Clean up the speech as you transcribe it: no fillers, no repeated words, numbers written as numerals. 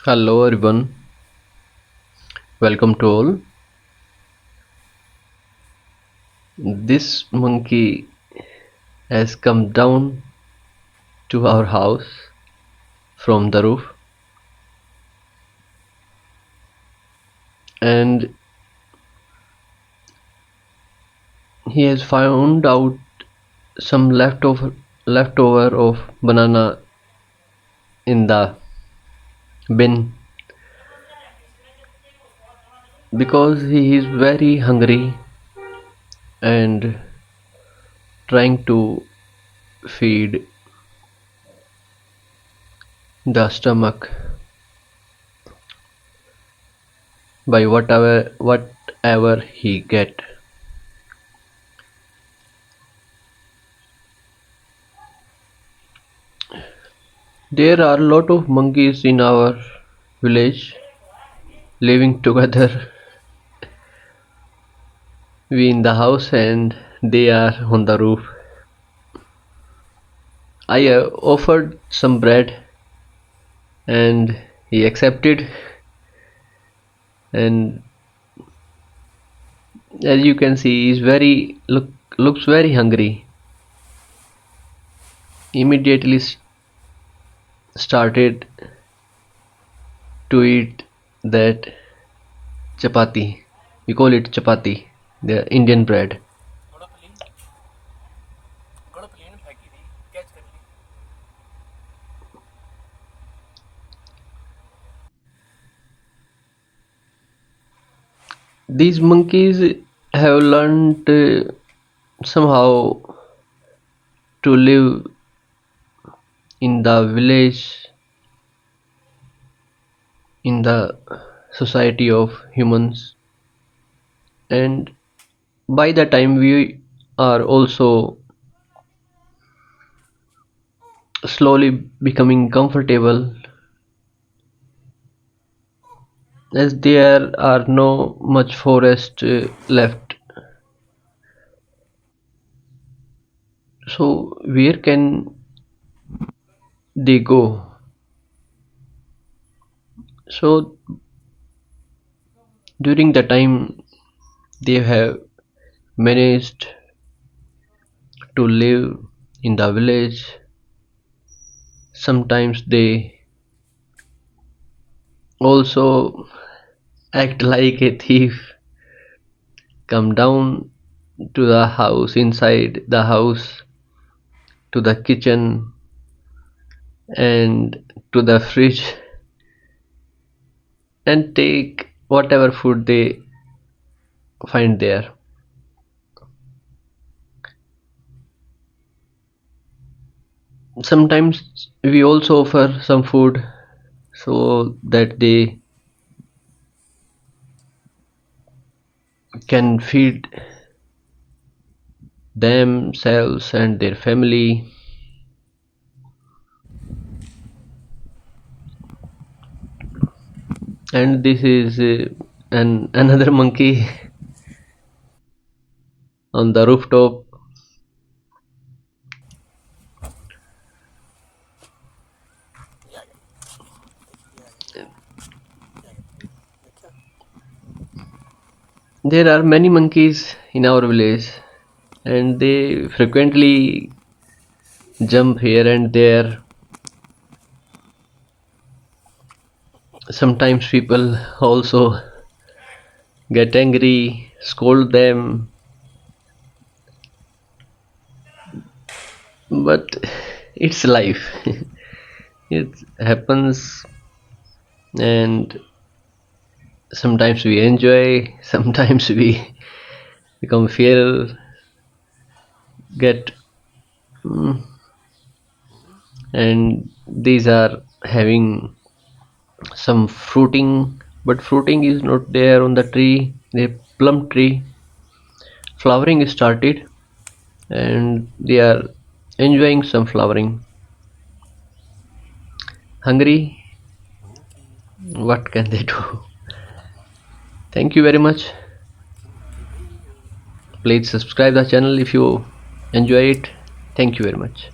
Hello everyone, welcome to all. This monkey has come down to our house from the roof and he has found out some leftover of banana in the bin because he is very hungry and trying to feed the stomach by whatever he get. There are a lot of monkeys in our village living together. We in the house and they are on the roof. I offered some bread and he accepted, and as you can see he's looks very hungry. Immediately started to eat that chapati. We call it chapati, the Indian bread. These monkeys have learned somehow to live in the village, in the society of humans, and by the time we are also slowly becoming comfortable, as there are no much forest left. So where can they go? So during the time they have managed to live in the village, sometimes they also act like a thief, come down to the house, inside the house, to the kitchen and to the fridge, and take whatever food they find there. Sometimes we also offer some food so that they can feed themselves and their family. And this is another monkey on the rooftop. There are many monkeys in our village and they frequently jump here and there. Sometimes people also get angry, scold them, but it's life. It happens, and sometimes we enjoy, sometimes we become fear, get, and these are having some fruiting, but fruiting is not there on the tree. The plum tree flowering started, and they are enjoying some flowering. Hungry, what can they do? Thank you very much. Please subscribe the channel if you enjoy it. Thank you very much.